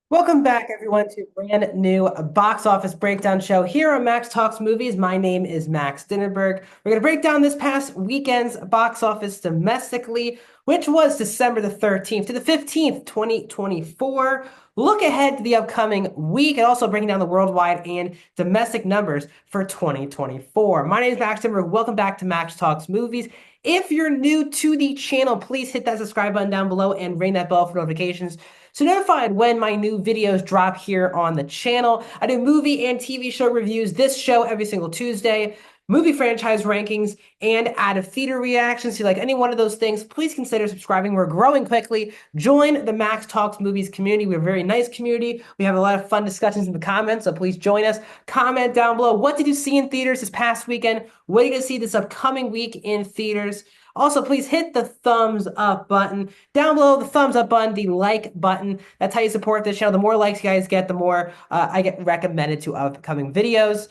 Welcome back, everyone, to a brand new box office breakdown show here on Max Talks Movies. My name is Max Dinnerberg. We're going to break down this past weekend's box office domestically, which was December the 13th to the 15th, 2024. Look ahead to the upcoming week and also breaking down the worldwide and domestic numbers for 2024. My name is Max Dinnerberg. Welcome back to Max Talks Movies. If you're new to the channel, please hit that subscribe button down below and ring that bell for notifications so notified when my new videos drop here on the channel. I do movie and TV show reviews, this show every single Tuesday, movie franchise rankings, and out of theater reactions. If you like any one of those things, please consider subscribing. We're growing quickly. Join the Max Talks Movies community. We're a very nice community. We have a lot of fun discussions in the comments, so please join us. Comment down below. What did you see in theaters this past weekend? What are you going to see this upcoming week in theaters? Also, please hit the thumbs up button. Down below, the thumbs up button, the like button. That's how you support this channel. The more likes you guys get, the more I get recommended to upcoming videos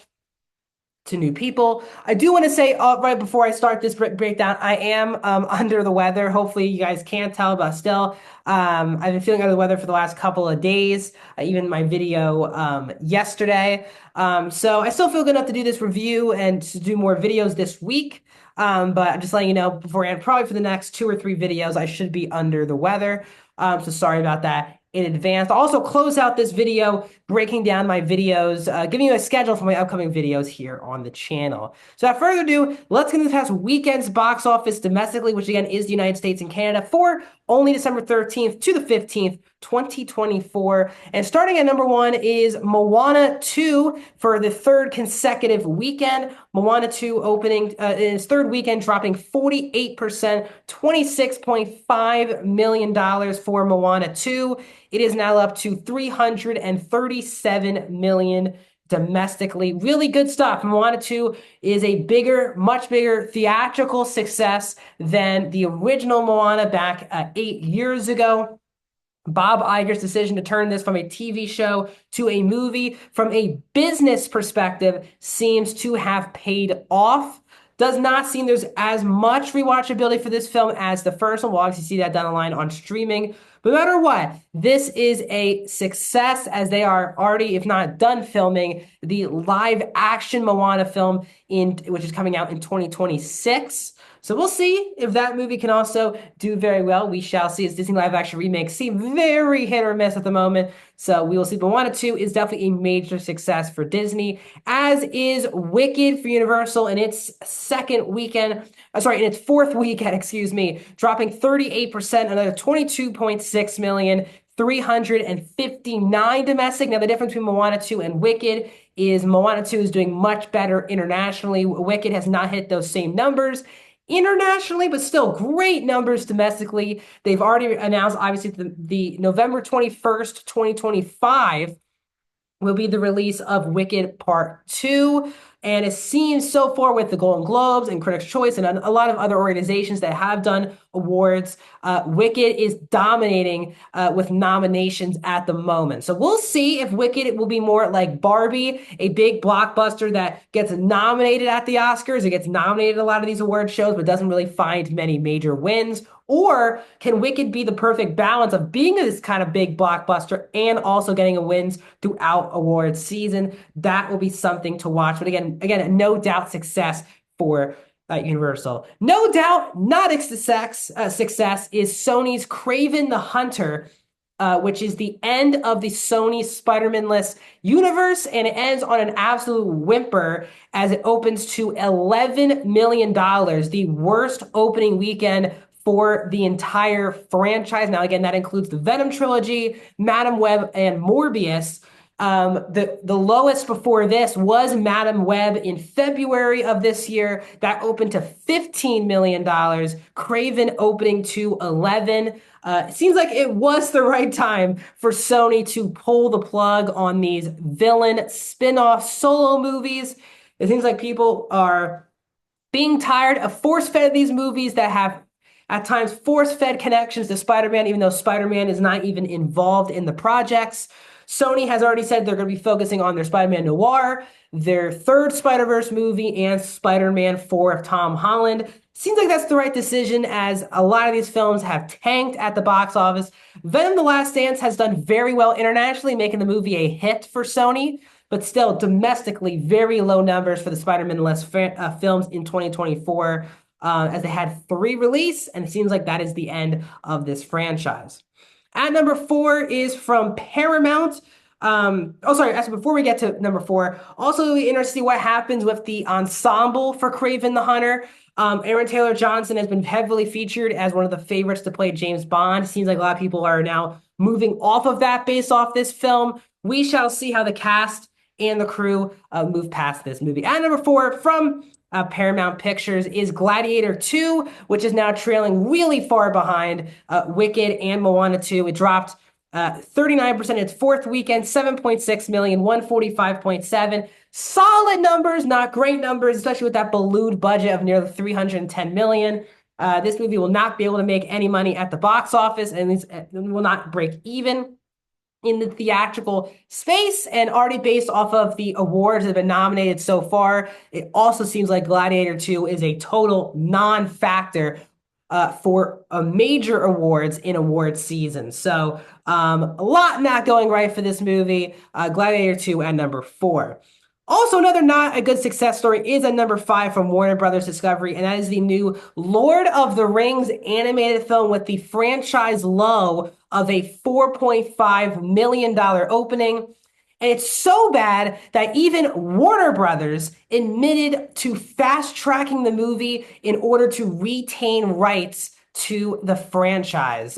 to new people. I do want to say right before I start this breakdown, I am under the weather. Hopefully you guys can't tell, but still, I've been feeling under the weather for the last couple of days, even my video yesterday. So I still feel good enough to do this review and to do more videos this week. But I'm just letting you know beforehand, probably for the next 2 or 3 videos, I should be under the weather. So sorry about that in advance. I'll also close out this video breaking down my videos, giving you a schedule for my upcoming videos here on the channel. So without further ado, let's get into this past weekend's box office domestically, which again is the United States and Canada for only December 13th to the 15th, 2024. And starting at number 1 is Moana 2 for the third consecutive weekend. Moana 2 opening in its third weekend, dropping 48%, $26.5 million for Moana 2. It is now up to 337 million domestically. Really good stuff. Moana 2 is a much bigger theatrical success than the original Moana back 8 years ago. Bob Iger's decision to turn this from a TV show to a movie from a business perspective seems to have paid off. Does not seem there's as much rewatchability for this film as the first one. We'll obviously see that down the line on streaming. But no matter what, this is a success as they are already, if not done filming, the live action Moana film which is coming out in 2026. So we'll see if that movie can also do very well. We shall see, as Disney live action remakes seem very hit or miss at the moment. So we will see. But Moana 2 is definitely a major success for Disney, as is Wicked for Universal in its in its fourth weekend, excuse me, dropping 38%, another 22.6 million. 359 domestic. Now, the difference between Moana 2 and Wicked is Moana 2 is doing much better internationally. Wicked has not hit those same numbers internationally, but still great numbers domestically. They've already announced, obviously, the November 21st, 2025 will be the release of Wicked Part 2. And it seems so far with the Golden Globes and Critics' Choice and a lot of other organizations that have done awards, Wicked is dominating with nominations at the moment. So we'll see if Wicked will be more like Barbie, a big blockbuster that gets nominated at the Oscars. It gets nominated at a lot of these award shows, but doesn't really find many major wins. Or can Wicked be the perfect balance of being this kind of big blockbuster and also getting a wins throughout award season? That will be something to watch. But again, no doubt success for Universal. No doubt not a success is Sony's Kraven the Hunter, which is the end of the Sony Spider-Man-less universe, and it ends on an absolute whimper as it opens to $11 million, the worst opening weekend for the entire franchise. Now, again, that includes the Venom trilogy, Madam Web, and Morbius. The lowest before this was Madam Web in February of this year. That opened to $15 million. Kraven opening to 11. It seems like it was the right time for Sony to pull the plug on these villain spin-off solo movies. It seems like people are being tired of force-fed these movies that have at times force-fed connections to Spider-Man, even though Spider-Man is not even involved in the projects. Sony has already said they're going to be focusing on their Spider-Man Noir, their third Spider-Verse movie, and Spider-Man 4 of Tom Holland. Seems like that's the right decision, as a lot of these films have tanked at the box office. Venom: The Last Dance has done very well internationally, making the movie a hit for Sony, but still domestically very low numbers for the Spider-Man films in 2024, as they had 3 release, and it seems like that is the end of this franchise. At number 4 is from Paramount. Actually, before we get to number 4, also we interested to see what happens with the ensemble for Kraven the Hunter. Aaron Taylor Johnson has been heavily featured as one of the favorites to play James Bond. Seems like a lot of people are now moving off of that based off this film. We shall see how the cast and the crew move past this movie. At number 4 from Paramount Pictures is Gladiator 2, which is now trailing really far behind Wicked and Moana 2. It dropped 39% in its 4th weekend, 7.6 million, 145.7. Solid numbers, not great numbers, especially with that ballooned budget of nearly 310 million. This movie will not be able to make any money at the box office, and will not break even in the theatrical space. And already based off of the awards that have been nominated so far, it also seems like Gladiator 2 is a total non-factor for major awards in award season. So a lot not going right for this movie. Gladiator 2 at number 4. Also, another not a good success story is at number 5 from Warner Brothers Discovery, and that is the new Lord of the Rings animated film with the franchise low of a $4.5 million opening. And it's so bad that even Warner Brothers admitted to fast-tracking the movie in order to retain rights to the franchise.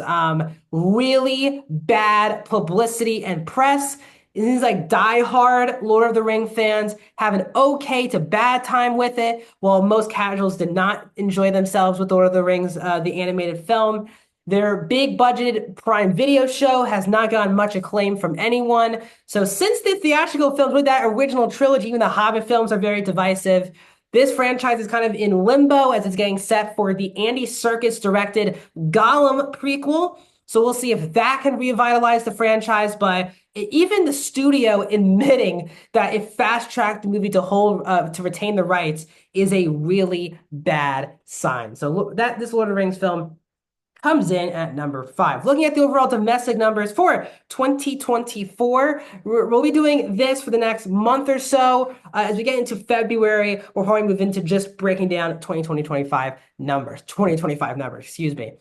Really bad publicity and press. It seems like die-hard Lord of the Ring fans have an okay to bad time with it, while most casuals did not enjoy themselves with Lord of the Rings, the animated film. Their big-budgeted Prime Video show has not gotten much acclaim from anyone. So since the theatrical films with that original trilogy, even the Hobbit films are very divisive, this franchise is kind of in limbo as it's getting set for the Andy Serkis-directed Gollum prequel. So we'll see if that can revitalize the franchise, but even the studio admitting that it fast-tracked the movie to retain the rights is a really bad sign. So look, this Lord of the Rings film comes in at number 5. Looking at the overall domestic numbers for 2024, we'll be doing this for the next month or so. As we get into February, we'll probably move into just breaking down 2025 numbers, excuse me.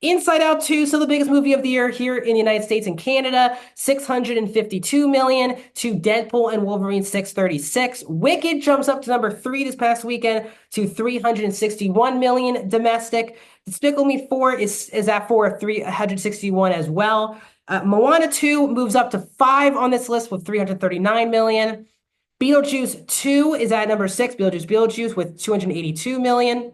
Inside Out 2, still the biggest movie of the year here in the United States and Canada, 652 million to Deadpool and Wolverine 636. Wicked jumps up to number 3 this past weekend to 361 million domestic. Despicable Me 4 is at 361 as well. Moana 2 moves up to 5 on this list with 339 million. Beetlejuice 2 is at number 6, Beetlejuice with 294 million.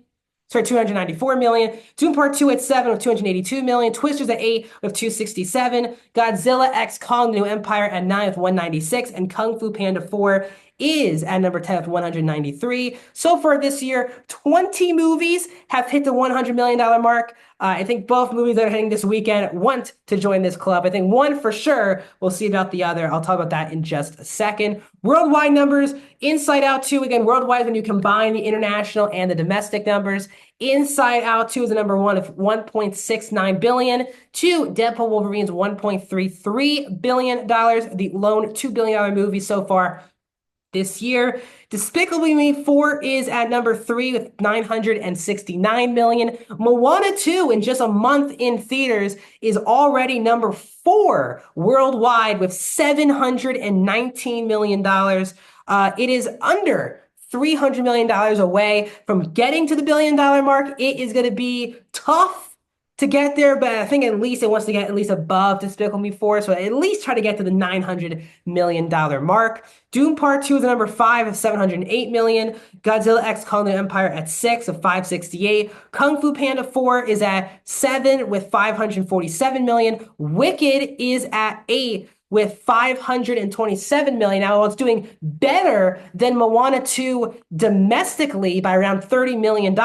Dune Part 2 at 7 with 282 million. Twisters at 8 with 267. Godzilla X Kong: The New Empire at 9 with 196. And Kung Fu Panda 4 is at number 10 with 193. So far this year, 20 movies have hit the $100 million mark. I think both movies that are hitting this weekend want to join this club. I think one for sure. We'll see about the other. I'll talk about that in just a second. Worldwide numbers, Inside Out 2, again, worldwide when you combine the international and the domestic numbers. Inside Out 2 is the number 1 of $1.69 billion. 2, Deadpool Wolverine's $1.33 billion, the lone $2 billion movie so far this year. Despicable Me 4 is at number 3 with 969 million. Moana 2, in just a month in theaters, is already number 4 worldwide with $719 million. It is under $300 million away from getting to the $1 billion mark. It is going to be tough to get there, but I think at least it wants to get at least above Despicable Me 4, so at least try to get to the $900 million mark. Dune Part 2 is the number 5 of 708 million. Godzilla X Kong: The Empire at 6 of 568. Kung Fu Panda 4 is at 7 with 547 million. Wicked is at 8 with 527 million. Now, it's doing better than Moana 2 domestically by around $30 million.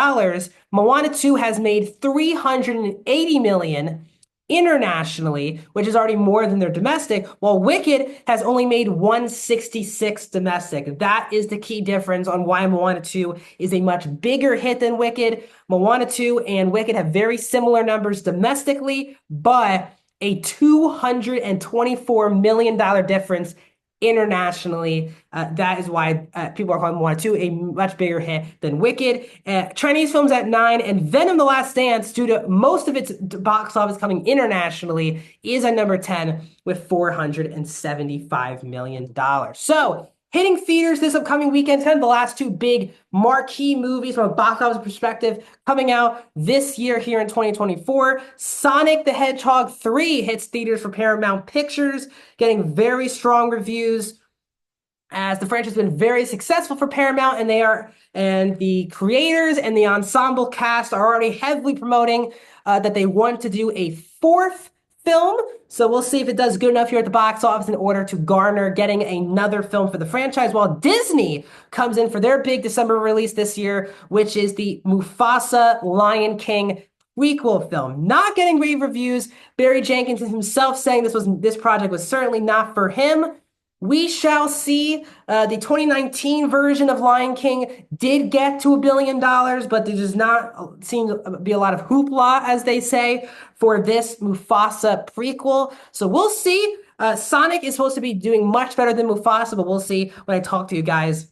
Moana 2 has made 380 million internationally, which is already more than their domestic, while Wicked has only made 166 domestic. That is the key difference on why Moana 2 is a much bigger hit than Wicked. Moana 2 and Wicked have very similar numbers domestically, but a $224 million difference internationally. That is why people are calling Moana 2 a much bigger hit than Wicked. Chinese films at 9, and Venom: The Last Dance, due to most of its box office coming internationally, is at number 10 with $475 million. So, hitting theaters this upcoming weekend, kind of the last two big marquee movies from a box office perspective coming out this year here in 2024. Sonic the Hedgehog 3 hits theaters for Paramount Pictures, getting very strong reviews as the franchise has been very successful for Paramount, and the creators and the ensemble cast are already heavily promoting that they want to do a fourth film. So we'll see if it does good enough here at the box office in order to garner getting another film for the franchise, while Disney comes in for their big December release this year, which is the Mufasa Lion King prequel film. Not getting rave reviews. Barry Jenkins himself saying this project was certainly not for him. We shall see. The 2019 version of Lion King did get to $1 billion, but there does not seem to be a lot of hoopla, as they say, for this Mufasa prequel. So we'll see. Sonic is supposed to be doing much better than Mufasa, but we'll see when I talk to you guys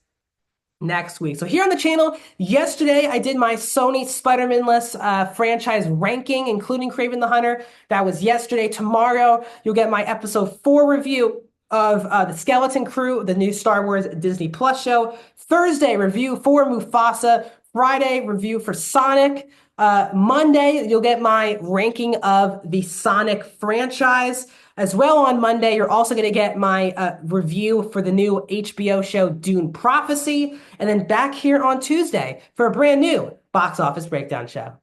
next week. So here on the channel, yesterday I did my Sony Spider-Man-less franchise ranking, including Kraven the Hunter. That was yesterday. Tomorrow, you'll get my episode 4 review of the Skeleton Crew, the new Star Wars Disney Plus show. Thursday, review for Mufasa. Friday, review for Sonic. Monday, you'll get my ranking of the Sonic franchise. As well on Monday, you're also going to get my review for the new HBO show Dune Prophecy. And then back here on Tuesday for a brand new box office breakdown show.